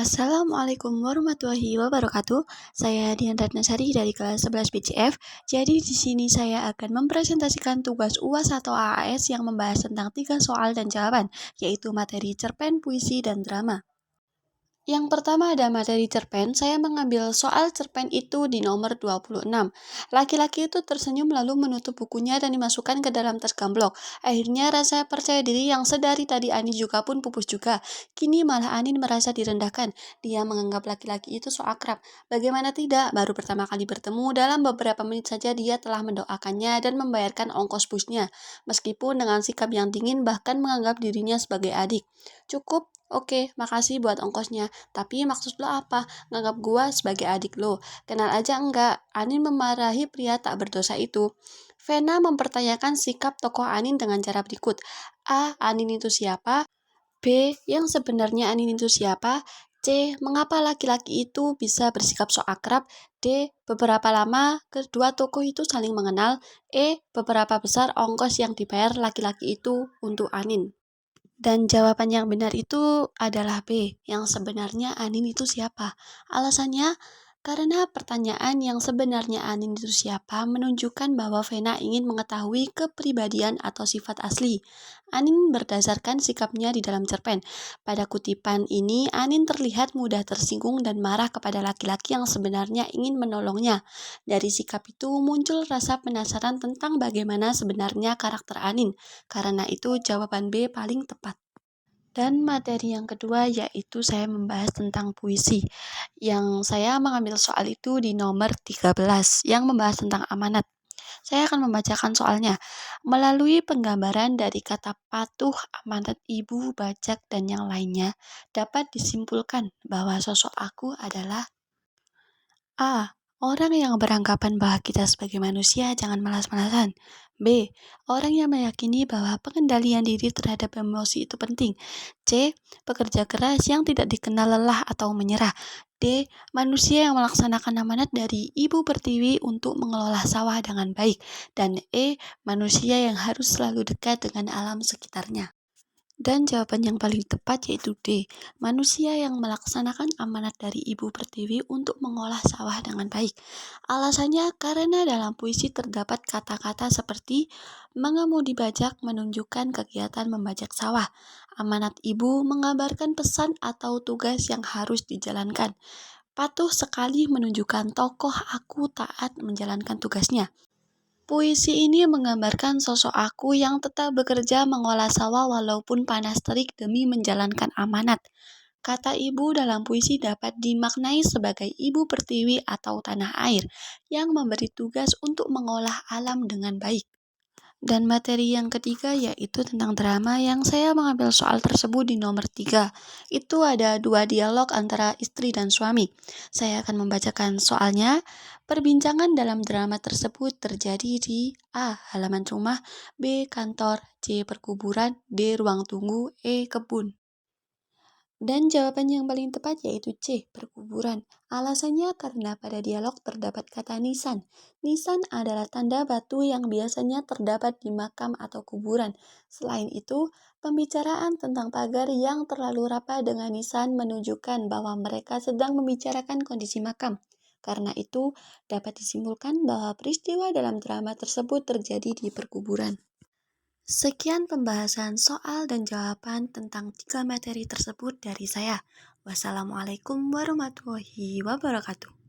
Assalamualaikum warahmatullahi wabarakatuh. Saya Dian Ratnasari dari kelas 11 BCF. Jadi di sini saya akan mempresentasikan tugas UAS atau AAS yang membahas tentang 3 soal dan jawaban, yaitu materi cerpen, puisi, dan drama. Yang pertama ada materi cerpen, saya mengambil soal cerpen itu di nomor 26. Laki-laki itu tersenyum lalu menutup bukunya dan dimasukkan ke dalam tas gamblok. Akhirnya rasa percaya diri yang sedari tadi Ani juga pun pupus juga. Kini malah Anin merasa direndahkan. Dia menganggap laki-laki itu so akrab. Bagaimana tidak, baru pertama kali bertemu, dalam beberapa menit saja dia telah mendoakannya dan membayarkan ongkos busnya. Meskipun dengan sikap yang dingin bahkan menganggap dirinya sebagai adik. Cukup? Oke, makasih buat ongkosnya. Tapi maksud lo apa? Nganggap gua sebagai adik lo? Kenal aja enggak? Anin memarahi pria tak berdosa itu. Vena mempertanyakan sikap tokoh Anin dengan cara berikut. A. Anin itu siapa? B. Yang sebenarnya Anin itu siapa? C. Mengapa laki-laki itu bisa bersikap so akrab? D. Beberapa lama kedua tokoh itu saling mengenal. E. Beberapa besar ongkos yang dibayar laki-laki itu untuk Anin. Dan jawaban yang benar itu adalah B, yang sebenarnya Anin itu siapa. Alasannya, karena pertanyaan yang sebenarnya Anin itu siapa menunjukkan bahwa Vena ingin mengetahui kepribadian atau sifat asli Anin berdasarkan sikapnya di dalam cerpen. Pada kutipan ini, Anin terlihat mudah tersinggung dan marah kepada laki-laki yang sebenarnya ingin menolongnya. Dari sikap itu muncul rasa penasaran tentang bagaimana sebenarnya karakter Anin. Karena itu jawaban B paling tepat. Dan materi yang kedua yaitu saya membahas tentang puisi. Yang saya mengambil soal itu di nomor 13 yang membahas tentang amanat. Saya akan membacakan soalnya. Melalui penggambaran dari kata patuh, amanat ibu, bajak, dan yang lainnya, dapat disimpulkan bahwa sosok aku adalah A. Orang yang beranggapan bahwa kita sebagai manusia jangan malas-malasan. B. Orang yang meyakini bahwa pengendalian diri terhadap emosi itu penting. C. Pekerja keras yang tidak dikenal lelah atau menyerah. D. Manusia yang melaksanakan amanat dari Ibu Pertiwi untuk mengelola sawah dengan baik. Dan E. Manusia yang harus selalu dekat dengan alam sekitarnya. Dan jawaban yang paling tepat yaitu D. Manusia yang melaksanakan amanat dari Ibu Pertiwi untuk mengolah sawah dengan baik. Alasannya karena dalam puisi terdapat kata-kata seperti mengemudi bajak menunjukkan kegiatan membajak sawah. Amanat ibu menggambarkan pesan atau tugas yang harus dijalankan. Patuh sekali menunjukkan tokoh aku taat menjalankan tugasnya. Puisi ini menggambarkan sosok aku yang tetap bekerja mengolah sawah walaupun panas terik demi menjalankan amanat. Kata ibu dalam puisi dapat dimaknai sebagai ibu pertiwi atau tanah air yang memberi tugas untuk mengolah alam dengan baik. Dan materi yang ketiga yaitu tentang drama yang saya mengambil soal tersebut di nomor 3. Itu ada 2 dialog antara istri dan suami. Saya akan membacakan soalnya. Perbincangan dalam drama tersebut terjadi di A. Halaman rumah, B. Kantor, C. Perkuburan, D. Ruang tunggu, E. Kebun. Dan jawaban yang paling tepat yaitu C, perkuburan. Alasannya karena pada dialog terdapat kata nisan. Nisan adalah tanda batu yang biasanya terdapat di makam atau kuburan. Selain itu, pembicaraan tentang pagar yang terlalu rapat dengan nisan menunjukkan bahwa mereka sedang membicarakan kondisi makam. Karena itu, dapat disimpulkan bahwa peristiwa dalam drama tersebut terjadi di perkuburan. Sekian pembahasan soal dan jawaban tentang 3 materi tersebut dari saya. Wassalamualaikum warahmatullahi wabarakatuh.